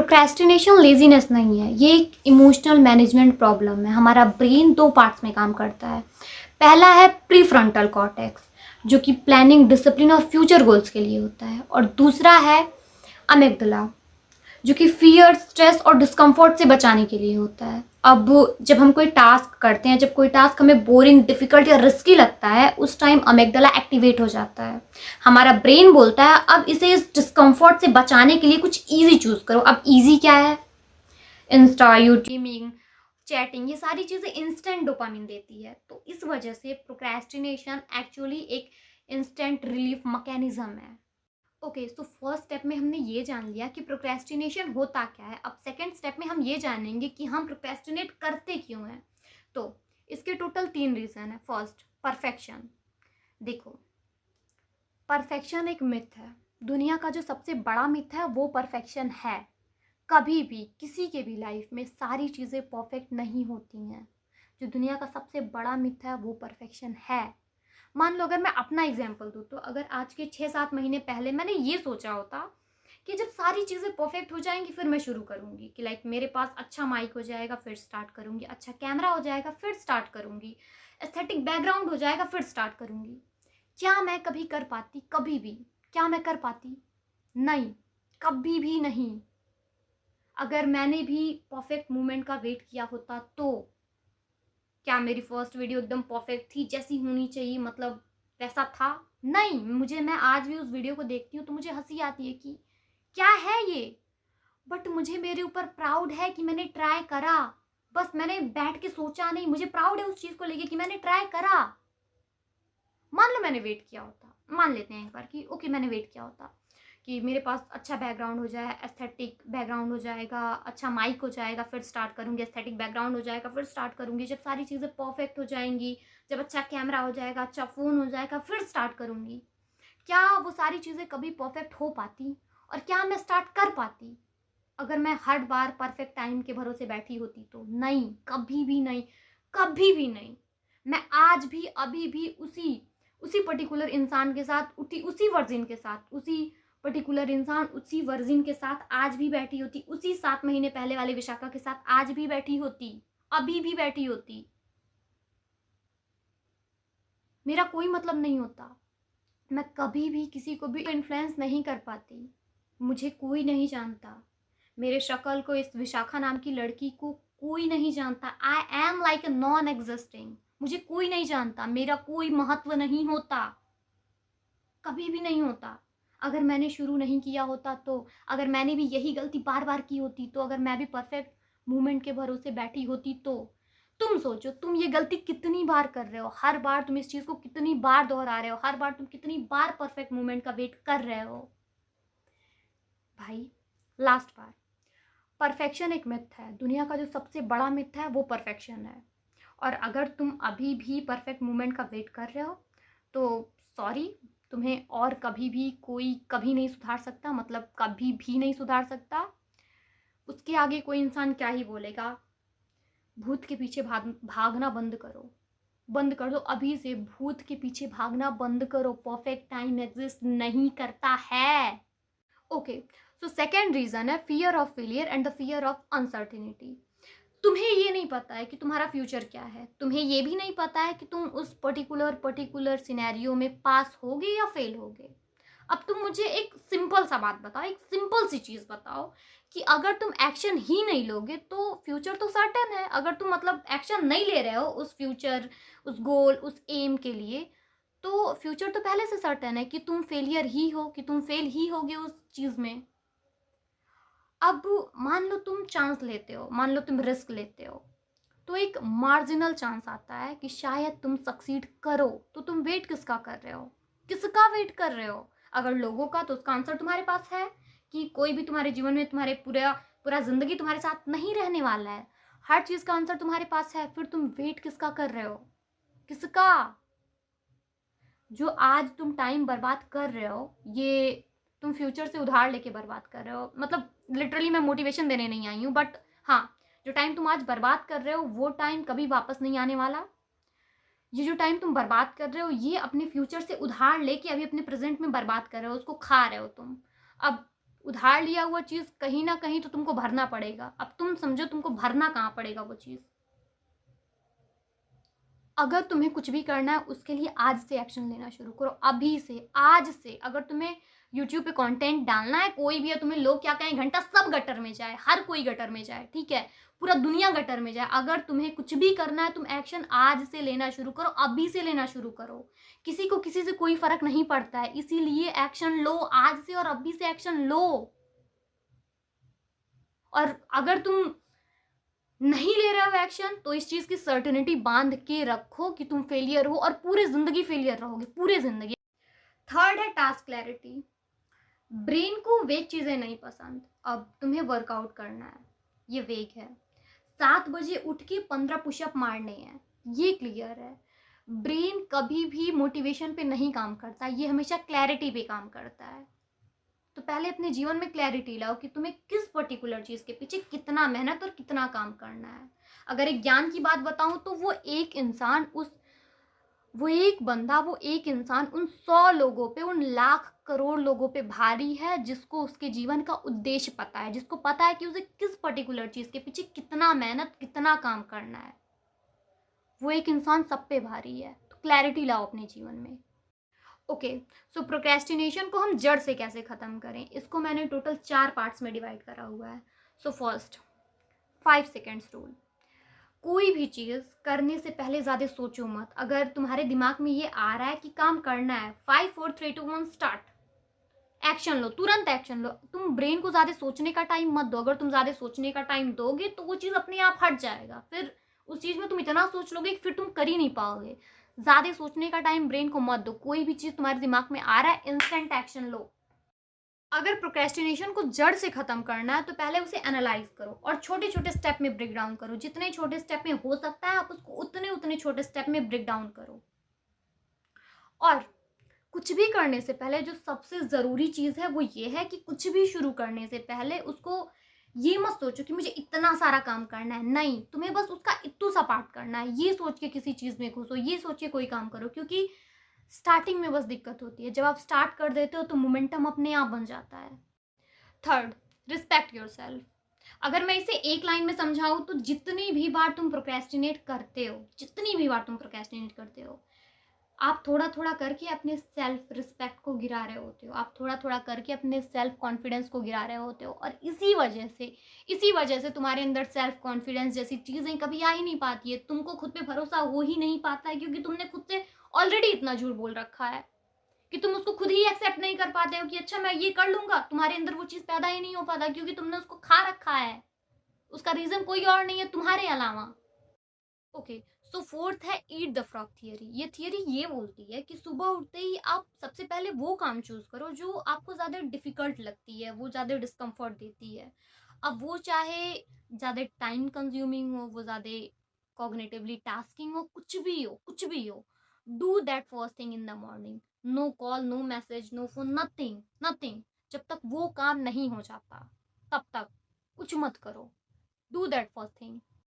Procrastination laziness नहीं है, ये एक इमोशनल मैनेजमेंट प्रॉब्लम है। हमारा ब्रेन 2 पार्ट्स में काम करता है। पहला है प्रीफ्रंटल कॉर्टेक्स, जो कि प्लानिंग, डिसिप्लिन और फ्यूचर गोल्स के लिए होता है, और दूसरा है अमिगडाला, जो कि फ़ियर, स्ट्रेस और डिस्कम्फर्ट से बचाने के लिए होता है। अब जब हम कोई टास्क करते हैं, जब कोई टास्क हमें बोरिंग, डिफ़िकल्ट या रिस्की लगता है, उस टाइम अमिगडाला एक्टिवेट हो जाता है। हमारा ब्रेन बोलता है अब इसे इस डिस्कम्फर्ट से बचाने के लिए कुछ ईज़ी चूज़ करो। अब ईज़ी क्या है? इंस्टा, यूट्यूब, चैटिंग, ये सारी चीज़ें इंस्टेंट डोपामिन देती है। तो इस वजह से प्रोक्रेस्टिनेशन एक्चुअली एक इंस्टेंट रिलीफ मैकेनिज्म है। ओके, सो फर्स्ट स्टेप में हमने ये जान लिया कि प्रोक्रेस्टिनेशन होता क्या है। अब सेकंड स्टेप में हम ये जानेंगे कि हम प्रोक्रेस्टिनेट करते क्यों हैं। तो इसके टोटल 3 रीज़न है। First, perfection. देखो, परफेक्शन एक मिथ है। दुनिया का जो सबसे बड़ा मिथ है वो परफेक्शन है। कभी भी किसी के भी लाइफ में सारी चीज़ें परफेक्ट नहीं होती हैं। जो दुनिया का सबसे बड़ा मिथ है वो परफेक्शन है। मान लो अगर मैं अपना एग्जांपल दूँ, तो अगर आज के 6-7 महीने पहले मैंने ये सोचा होता कि जब सारी चीज़ें परफेक्ट हो जाएंगी फिर मैं शुरू करूँगी, कि लाइक मेरे पास अच्छा माइक हो जाएगा फिर स्टार्ट करूँगी, अच्छा कैमरा हो जाएगा फिर स्टार्ट करूँगी, एस्थेटिक बैकग्राउंड हो जाएगा फिर स्टार्ट करूँगी। क्या मैं कभी कर पाती? कभी भी। क्या मैं कर पाती? नहीं, कभी भी नहीं। अगर मैंने भी परफेक्ट मोमेंट का वेट किया होता तो क्या मेरी फर्स्ट वीडियो एकदम परफेक्ट थी, जैसी होनी चाहिए, मतलब वैसा था? नहीं। मैं आज भी उस वीडियो को देखती हूँ तो मुझे हंसी आती है कि क्या है ये, बट मुझे मेरे ऊपर प्राउड है कि मैंने ट्राई करा। बस मैंने बैठ के सोचा नहीं, मुझे प्राउड है उस चीज़ को लेके कि मैंने ट्राई करा। मान लो मैंने वेट किया होता, मान लेते हैं एक बार कि ओके मैंने वेट किया होता कि मेरे पास अच्छा बैकग्राउंड हो जाए, एस्थेटिक बैकग्राउंड हो जाएगा, अच्छा माइक हो जाएगा फिर स्टार्ट करूँगी, एस्थेटिक बैकग्राउंड हो जाएगा फिर स्टार्ट करूँगी, जब सारी चीज़ें परफेक्ट हो जाएंगी, जब अच्छा कैमरा हो जाएगा, अच्छा फ़ोन हो जाएगा फिर स्टार्ट करूँगी। क्या वो सारी चीज़ें कभी परफेक्ट हो पाती? और क्या मैं स्टार्ट कर पाती अगर मैं हर बार परफेक्ट टाइम के भरोसे बैठी होती? तो नहीं, कभी भी नहीं, कभी भी नहीं। मैं आज भी, अभी भी उसी उसी पर्टिकुलर इंसान के साथ, उसी वर्जिन के साथ, उसी पर्टिकुलर इंसान, उसी वर्जिन के साथ आज भी बैठी होती, उसी 7 महीने पहले वाले विशाखा के साथ आज भी बैठी होती, अभी भी बैठी होती। मेरा कोई मतलब नहीं होता। मैं कभी भी किसी को भी इन्फ्लुएंस नहीं कर पाती। मुझे कोई नहीं जानता। मेरे शक्ल को, इस विशाखा नाम की लड़की को कोई नहीं जानता। I am like a non existing. मुझे कोई नहीं जानता, मेरा कोई महत्व नहीं होता, कभी भी नहीं होता। अगर मैंने शुरू नहीं किया होता तो, अगर मैंने भी यही गलती बार बार की होती तो, अगर मैं भी परफेक्ट मूवमेंट के भरोसे बैठी होती तो, तुम सोचो तुम ये गलती कितनी बार कर रहे हो, हर बार तुम इस चीज़ को कितनी बार दोहरा रहे हो, हर बार तुम कितनी बार परफेक्ट मूवमेंट का वेट कर रहे हो। भाई, लास्ट बार, परफेक्शन एक मिथ है। दुनिया का जो सबसे बड़ा मिथ है वो परफेक्शन है। और अगर तुम अभी भी परफेक्ट मूवमेंट का वेट कर रहे हो तो सॉरी, तुम्हें और कभी भी कोई कभी नहीं सुधार सकता, मतलब कभी भी नहीं सुधार सकता। उसके आगे कोई इंसान क्या ही बोलेगा। भूत के पीछे भागना बंद करो, बंद कर दो अभी से। भूत के पीछे भागना बंद करो। परफेक्ट टाइम एग्जिस्ट नहीं करता है। ओके, सो सेकेंड रीजन है fear of failure and the fear of uncertainty. तुम्हें ये नहीं पता है कि तुम्हारा फ्यूचर क्या है। तुम्हें ये भी नहीं पता है कि तुम उस पर्टिकुलर सिनेरियो में पास होगे या फेल होगे। अब तुम मुझे एक सिंपल सा बात बताओ, एक सिंपल सी चीज़ बताओ कि अगर तुम एक्शन ही नहीं लोगे तो फ्यूचर तो सर्टेन है। अगर तुम मतलब एक्शन नहीं ले रहे हो उस फ्यूचर, उस गोल, उस एम के लिए, तो फ्यूचर तो पहले से सर्टेन है कि तुम फेलियर ही हो, कि तुम फेल ही होगे उस चीज़ में। अब मान लो तुम चांस लेते हो, मान लो तुम रिस्क लेते हो, तो एक मार्जिनल चांस आता है कि शायद तुम सक्सीड करो। तो तुम वेट किसका कर रहे हो? किसका वेट कर रहे हो? अगर लोगों का, तो उसका आंसर तुम्हारे पास है कि कोई भी तुम्हारे जीवन में तुम्हारे पूरा पूरा जिंदगी तुम्हारे साथ नहीं रहने वाला है। हर चीज़ का आंसर तुम्हारे पास है, फिर तुम वेट किसका कर रहे हो? किसका? जो आज तुम टाइम बर्बाद कर रहे हो, ये तुम फ्यूचर से उधार लेके बर्बाद कर रहे हो। मतलब लिटरली मैं मोटिवेशन देने नहीं आई हूँ, बट हाँ, जो टाइम तुम आज बर्बाद कर रहे हो वो टाइम कभी वापस नहीं आने वाला। ये जो टाइम तुम बर्बाद कर रहे हो ये अपने फ्यूचर से उधार लेके अभी अपने प्रेजेंट में बर्बाद कर रहे हो, उसको खा रहे हो तुम। अब उधार लिया हुआ चीज़ कहीं ना कहीं तो तुमको भरना पड़ेगा। अब तुम समझो तुमको भरना कहाँ पड़ेगा वो चीज़। अगर तुम्हें कुछ भी करना है उसके लिए आज से एक्शन लेना शुरू करो, अभी से, आज से। अगर तुम्हें यूट्यूब पे कंटेंट डालना है, कोई भी है, तुम्हें लोग क्या कहें, घंटा सब गटर में जाए, हर कोई गटर में जाए, ठीक है, पूरा दुनिया गटर में जाए। अगर तुम्हें कुछ भी करना है, तुम एक्शन आज से लेना शुरू करो, अभी से लेना शुरू करो। किसी को किसी से कोई फर्क नहीं पड़ता है, इसीलिए एक्शन लो आज से, और अभी से एक्शन लो। और अगर तुम नहीं ले रहे हो एक्शन, तो इस चीज की सर्टेनिटी बांध के रखो कि तुम फेलियर हो, और पूरे जिंदगी फेलियर रहोगे, पूरे जिंदगी। थर्ड है टास्क क्लैरिटी। ब्रेन को वेग चीजें नहीं पसंद। अब तुम्हें वर्कआउट करना है, ये वेग है। 7 बजे उठ के 15 पुशअप मारने हैं, ये क्लियर है। ब्रेन कभी भी मोटिवेशन पे नहीं काम करता, ये हमेशा क्लैरिटी पे काम करता है। तो पहले अपने जीवन में क्लैरिटी लाओ कि तुम्हें किस पर्टिकुलर चीज के पीछे कितना मेहनत और कितना काम करना है। अगर एक ज्ञान की बात बताऊं तो वो एक इंसान उन 100 लोगों पे, उन लाख करोड़ लोगों पे भारी है, जिसको उसके जीवन का उद्देश्य पता है, जिसको पता है कि उसे किस पर्टिकुलर चीज के पीछे कितना मेहनत, कितना काम करना है। वो एक इंसान सब पे भारी है। तो क्लैरिटी लाओ अपने जीवन में। ओके, सो प्रोक्रेस्टिनेशन को हम जड़ से कैसे खत्म करें, इसको मैंने टोटल 4 पार्ट्स में डिवाइड करा हुआ है। So first, 5 seconds rule. कोई भी चीज़ करने से पहले ज़्यादा सोचो मत। अगर तुम्हारे दिमाग में ये आ रहा है कि काम करना है, 5 4 3 2 1 स्टार्ट, एक्शन लो, तुरंत एक्शन लो। तुम ब्रेन को ज़्यादा सोचने का टाइम मत दो। अगर तुम ज़्यादा सोचने का टाइम दोगे तो वो चीज़ अपने आप हट जाएगा। फिर उस चीज़ में तुम इतना सोच लोगे कि फिर तुम कर ही नहीं पाओगे। ज़्यादा सोचने का टाइम ब्रेन को मत दो। कोई भी चीज़ तुम्हारे दिमाग में आ रहा है, इंस्टेंट एक्शन लो। अगर प्रोक्रेस्टिनेशन को जड़ से खत्म करना है तो पहले उसे एनालाइज करो और छोटे छोटे स्टेप में ब्रेक डाउन करो। जितने छोटे स्टेप में हो सकता है आप उसको उतने छोटे स्टेप में ब्रेक डाउन करो। और कुछ भी करने से पहले जो सबसे ज़रूरी चीज़ है वो ये है कि कुछ भी शुरू करने से पहले उसको ये मत सोचो कि मुझे इतना सारा काम करना है। नहीं, तुम्हें बस उसका इतू सा पार्ट करना है। ये सोच के किसी चीज़ में घुसो, ये सोच के कोई काम करो, क्योंकि स्टार्टिंग में बस दिक्कत होती है। जब आप स्टार्ट कर देते हो तो मोमेंटम अपने आप बन जाता है। Third, respect yourself. अगर मैं इसे एक लाइन में समझाऊं तो जितनी भी बार तुम प्रोक्रेस्टिनेट करते हो, आप थोड़ा थोड़ा करके अपने सेल्फ रिस्पेक्ट को गिरा रहे होते हो। आप थोड़ा थोड़ा करके अपने सेल्फ कॉन्फिडेंस को गिरा रहे होते हो। और इसी वजह से तुम्हारे अंदर सेल्फ कॉन्फिडेंस जैसी चीज़ें कभी आ ही नहीं पाती है। तुमको खुद पे भरोसा हो ही नहीं पाता है, क्योंकि तुमने खुद से ऑलरेडी इतना झूठ बोल रखा है कि तुम उसको खुद ही एक्सेप्ट नहीं कर पाते हो कि अच्छा मैं ये कर लूंगा। तुम्हारे अंदर वो चीज़ पैदा ही नहीं हो पाता, क्योंकि तुमने उसको खा रखा है। उसका रीज़न कोई और नहीं है तुम्हारे अलावा। ओके, सो फोर्थ है ईट द फ्रॉग थियरी। ये थियरी ये बोलती है कि सुबह उठते ही आप सबसे पहले वो काम चूज करो जो आपको ज़्यादा डिफिकल्ट लगती है, वो ज़्यादा डिस्कम्फर्ट देती है। अब वो चाहे ज़्यादा टाइम कंज्यूमिंग हो, वो ज़्यादा कॉग्निटिवली टास्किंग हो, कुछ भी हो, do that first thing in the morning. No call, no message, no phone, nothing nothing. जब तक वो काम नहीं हो जाता तब तक कुछ मत करो। Do that first thing.